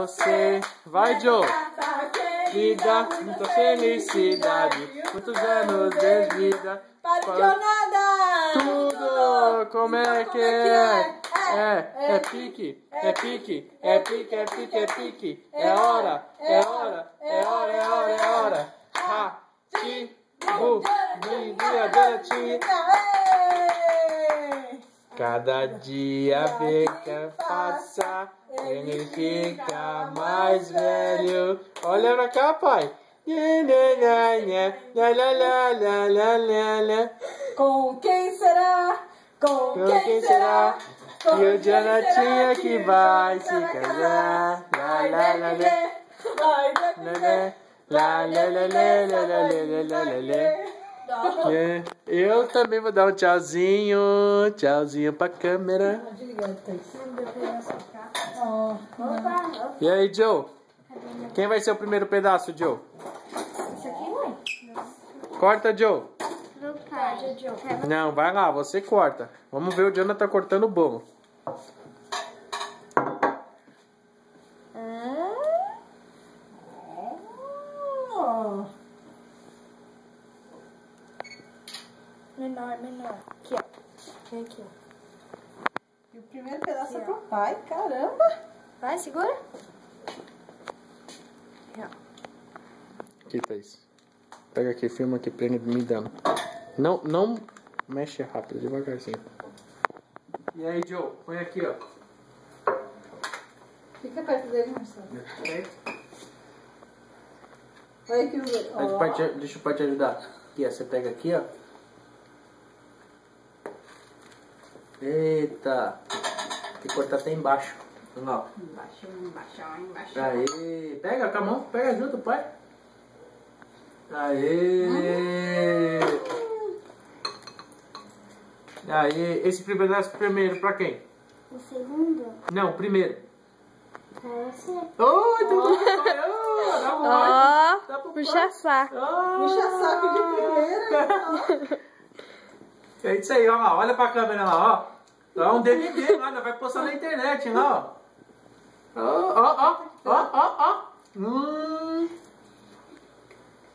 você. Vai, Joe. Vida, muita felicidade, muitos anos de vida. Nada. Tudo, como é que é? É pique, é pique, é pique, é pique, é pique. É hora, é hora, é hora, é hora, é hora. Ha, ti, bu, dia, dia, cada dia que passa, ele fica mais velho. Olha pra cá, pai. Com quem será? Com quem será? E o Jonathan que vai se casar. Lá, lá, lá, lá. Eu também vou dar um tchauzinho. Tchauzinho pra câmera. E aí, Joe? Quem vai ser o primeiro pedaço, Joe? Isso aqui, mãe? Corta, Joe. Do pai. Não, vai lá, você corta. Vamos ver o Jonathan cortando o bolo. Menor, menor. Aqui, ó. Vem aqui, ó. E o primeiro pedaço é pro pai, caramba. Vai, segura. Aqui, ó. Aqui, Thaís. Pega aqui, filma aqui, prende me dando. Não mexe rápido, devagarzinho. E aí, Joe? Põe aqui, ó. Fica perto dele, Marcelo. Vai aqui, Deixa o pai te ajudar. Aqui, ó. Você pega aqui, ó. Eita. Tem que cortar até embaixo. Vamos lá. Embaixo, embaixo, embaixo. Aê. Pega com a mão. Pega junto, pai. Aê. Aê. Esse primeiro pra quem? O segundo? Não, o primeiro. Pra você. Oi, tudo bem? Dá pro Puxa saco. Puxa saco de primeira. É isso aí, ó lá. Olha pra câmera lá, ó. É um DVD lá, vai postar na internet, ó. Ó.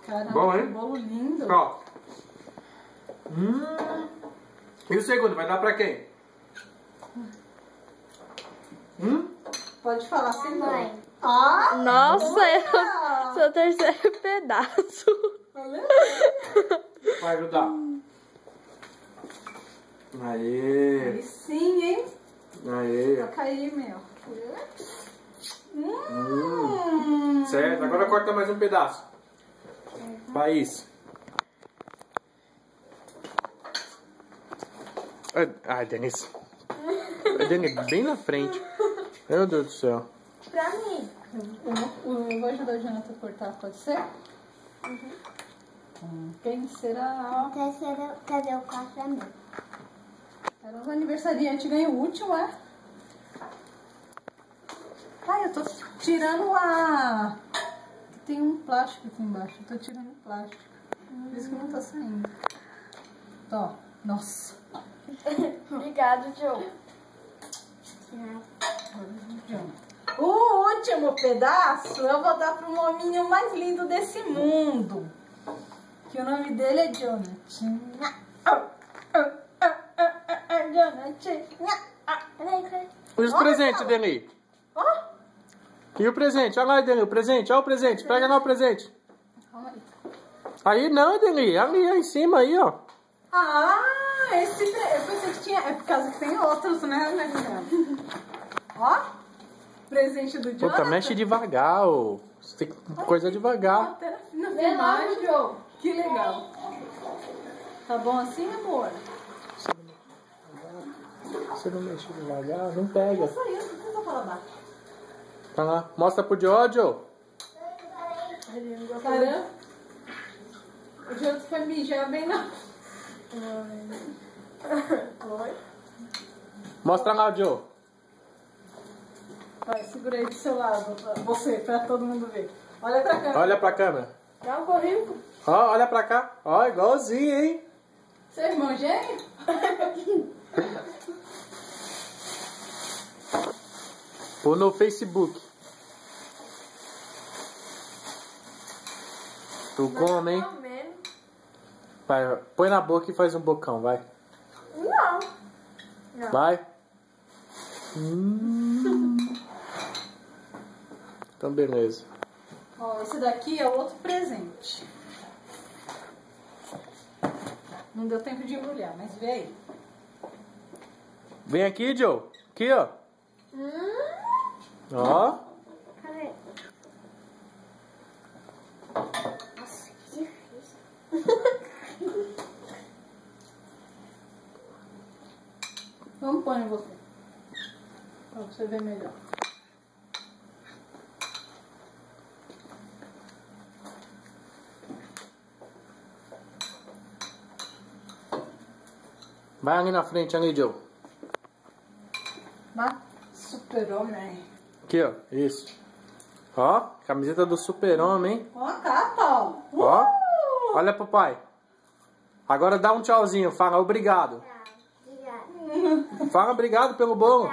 Caramba, Bom, que hein? bolo lindo. Ó. E o segundo, vai dar pra quem? Pode falar assim, Mãe. Ah! Nossa, boa! eu sou o terceiro pedaço. Valeu? Vai ajudar. Aê. Aí sim, hein? Aê. Toca aí, meu. Certo, agora corta mais um pedaço. País. Ai, Denise. Denise, bem na frente. Meu Deus do céu. Pra mim. Eu vou ajudar o Jonathan a cortar, pode ser? Quem será? Terceiro, cadê o quarto pra mim? Era os aniversariantes, ganha o último, é? Ai, eu tô tirando a... Tem um plástico aqui embaixo, eu tô tirando o plástico. Por isso que não tá saindo. Ó, nossa. Obrigado, Joe. O último pedaço eu vou dar pro hominho mais lindo desse mundo. Que o nome dele é Jonathan. Jonathan. E os presentes, Deni? E o presente? Olha lá, Deni, o presente. Olha o presente. Pega lá o presente. Aí não, Deni. Ali, ó, em cima, aí, ó. Ah, eu pensei que tinha... É por causa que tem outros, né, Ó, presente do Jonathan. Puta, mexe devagar, ô. Você tem coisa devagar. Até na filmagem, Joe. Que legal. Tá bom assim, amor? Você não mexe devagar, não pega. Só isso, não precisa falar baixo. Tá lá. Mostra pro Jojo. Caramba. O Jonathan foi mijar bem na... Oi. Mostra lá, Joe. Vai, segura aí do seu lado, você, pra todo mundo ver. Olha pra cá. Olha pra câmera. Dá um corrido. Ó, olha pra cá. Ó, igualzinho, hein? Você é irmão gêmeo? Ou no Facebook. Tu come, hein? Vai, põe na boca e faz um bocão, vai. Não. Vai. Então, beleza. Ó, esse daqui é outro presente. Não deu tempo de embrulhar, mas vê aí. Vem aqui, Joe. Aqui, ó. Ó. Cadê? Nossa, que difícil. Vamos pôr em você. Pra você ver melhor. Vai ali na frente, ali, Joe. Vai. Super-Homem. Aqui, ó. Isso. Ó, camiseta do Super-Homem, hein? Ó a capa, ó. Ó. Olha pro pai. Agora dá um tchauzinho. Fala obrigado. Obrigada. Fala obrigado pelo bolo.